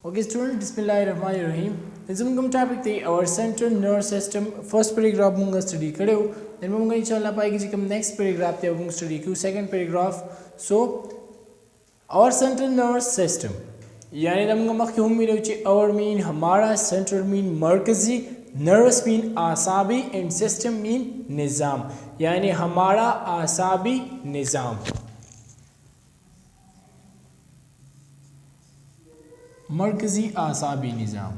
Okay, student, Bismillahirrahmanirrahim. Zumgum topic the our central nervous system. First paragraph munga study kadeu. Then munga inshallah paegi jikam next paragraph te munga study ku second paragraph. So our central nervous system. यानी नमगा मख्यूम में रही our mean हमारा central mean मरकजी nervous mean आसाबी and system mean निज़ाम यानी हमारा आसाबी निज़ाम मरकजी आसाबी निज़ाम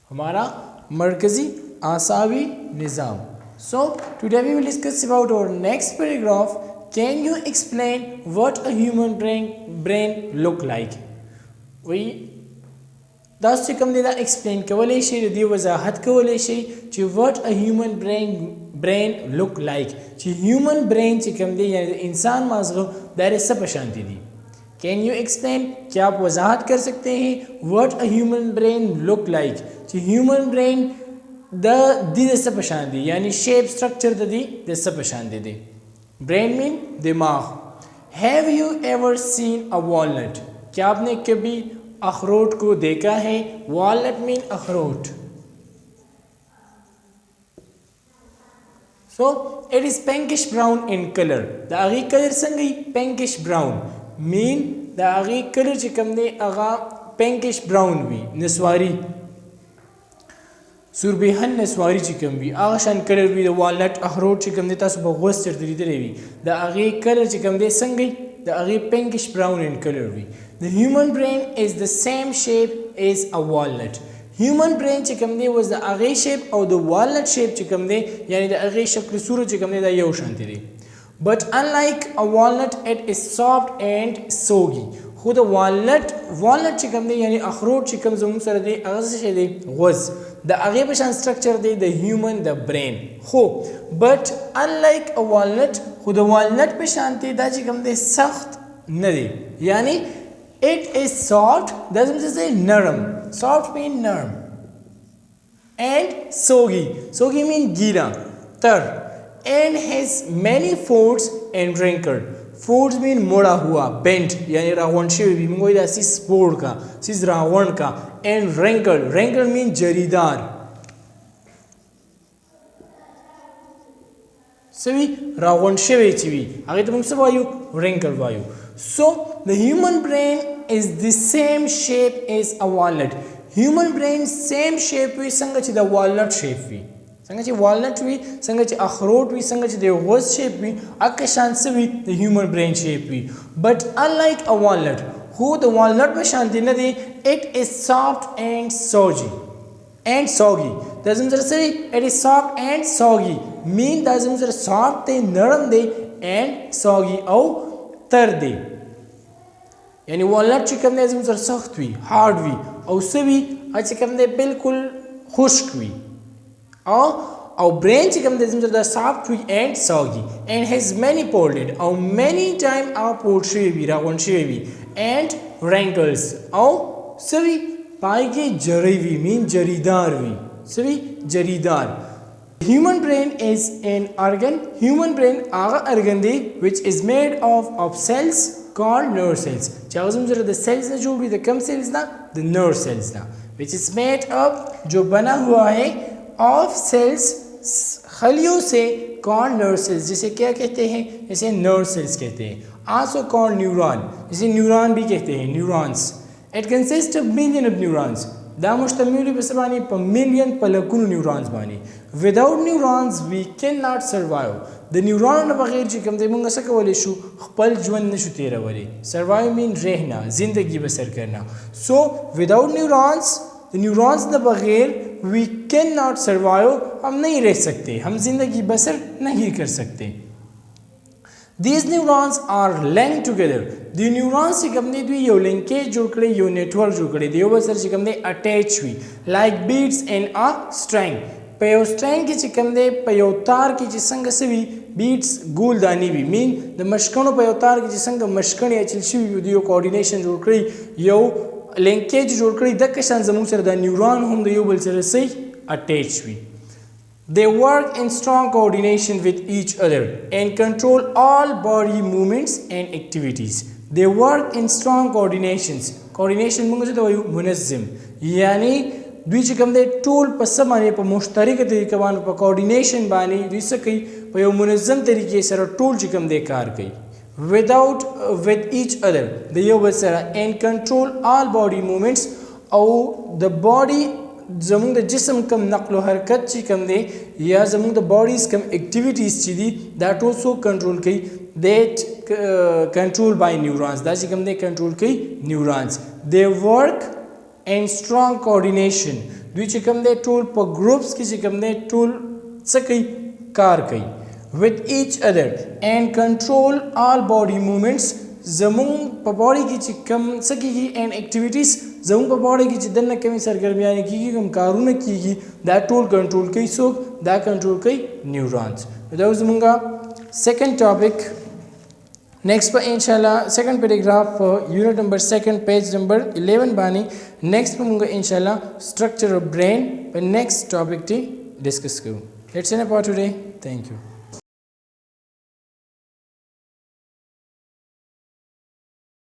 हमारा मरकजी आसाबी निज़ाम. So today we will discuss about our next paragraph. Can you explain what a human brain look like? We that's to come to explain कवले शे दी वजाहत कवले शे कि what a human brain look like कि human brain कि कम दे यानी इंसान माज़गो दायरे सब शांति दी. Can you explain क्या आप वजाहत कर सकते हैं what a human brain look like कि human brain दी सब शांति यानी shape structure दी सब शांति दी. Brain mean दिमाग. Have you ever seen a walnut? क्या आपने कभी अखरोट को देखा है? Walnut mean अखरोट. So it is pinkish brown in color. The आगे color संगी pinkish brown mean the आगे color चिकम ने आगा pinkish brown भी नस्वारी सुरबिहन नस्वारी चिकम भी आगाशान color भी the walnut अखरोट चिकम ने तासु बगोस चरतरी तेरे भी the आगे color चिकम ने संगी the आगे pinkish brown in color भी. The human brain is the same shape as a walnut. Human brain चिकम ने was the आगे shape और the walnut shape चिकम ने यानी the आगे शक्ल सूरज चिकम ने दा ये उशांति दे. But unlike a walnut, it is soft and soggy. खुद walnut चिकम ने यानी अखरोट चिकम ज़ुम सर दे आगे से दे was the आगे पेशान structure they the human the brain हो. But unlike a walnut, खुद walnut पेशान ते दा चिकम दे सख्त न दे यानी it is soft. That means say naram. Soft mean naram. And soggy mean gira, tar. And has many folds and wrinkles. Folds mean मोड़ा हुआ, bent. यानी रावण शेव भी मंगोई दा सी sport का, सी रावण का. And wrinkle mean जरीदार. सभी रावण शेव चीवी. आगे तो मुझसे वायु wrinkle वायु. So the human brain is the same shape as a walnut. Human brain same shape वी संगति the walnut shape वी. संगति walnut वी संगति अखरोट वी संगति the horse shape वी अकशान से वी the human brain shape वी. But unlike a walnut, who the walnut में शांति न दे, it is soft and soggy. And soggy. Doesn't say it is soft and soggy. Mean doesn't say soft दे नरम दे and soggy और तर दे यानी walnut chicken ने ज़रूर सख्त हुई हार्ड हुई और उससे भी चिकन ने बिल्कुल खुश्क हुई और ब्रेन चिकन ने ज़रूर सॉफ्ट हुई and soggy and has many folded or many time our portray भी रावण शेवी भी एंड रैंकल्स और सभी पाएगे जरीवी मीन जरीदार हुई सभी जरीदार. Human brain is an organ. Human brain Agha organ they which is made of cells called nerve cells. चाहे जरा the cells ना जो भी the कम cells ना the nerve cells ना which is made up जो बना हुआ है of cells खलियों से called nerve cells जिसे क्या कहते हैं जिसे nerve cells कहते हैं. Also called neuron जिसे neuron भी कहते हैं neurons. It consists of million of neurons. दा मुश्तमिल बसबानी पर मिलियन पलकुन न्यूरॉन्स बानी. Without neurons we cannot survive. The neuron बगैर जी कम दे मुंगा सके वाले शु खपल जुवन नशु तेरा वाले. Survive mean रहना जिंदगी बसर करना. So without neurons, the neurons न बगैर we cannot survive. हम नहीं रह सकते, हम जिंदगी बसर नहीं कर सकते. These neurons are linked together. The neurons से कम ने भी यो linkage जोड़ करे यो network जोड़ करे दियो बसर से कम ने attach हुई like beads in a string. पयो string के चिकम ने पयो तार के जिसंग से भी beads गोल दानी भी mean the मशकनो पयो तार के जिसंग मशकन या चिल्शी भी दियो coordination जोड़ करे यो linkage जोड़ करे दक्कशान ज़मून सर दा neuron हम दियो बल सर से attach हुई. They work in strong coordination with each other and control all body movements and activities. They work in strong coordinations. Coordination منگو چه تو منظم یعنی دوی چې کوم دی ټول په څه باندې په مشترکه طریقه باندې په کوارډینیشن باندې دوی څه کوي په یو منظم طریقې سره ټول چې کوم دی کار کوي with each other د یو بل سره and control all body movements او د body زمونږ د جسم کم نقل و حرکت چې کوم دی یا زمونږ د باډیز کم اکټیویټیز چې دي دا ټول څوک کنټرول کوي that control by neurons دا چې کوم دی کنټرول کوي neurons. They work in strong coordination دوی چې کوم دی ټول په ګروپس کې چې کوم دی ټول څه کوي کار کوي with each other and control all body movements زمون په باډي کې چې کوم څه کیږي and activities زمون په باډي کې چې دنه کومې سرګرمیانې کیږي کوم کارونه کیږي دا ټول کنټرول کوي څوک دا کنټرول کوي نیورونز. دا زمونږه سیکنډ ټاپک نیکسٹ په ان شاء الله سیکنډ پیراګراف یونټ نمبر 2 پیج نمبر 11 باندې نیکسٹ په موږ ان شاء الله structure of brain په نیکسٹ ټاپک ته ډیسکس کوو. That's it for today. Thank you.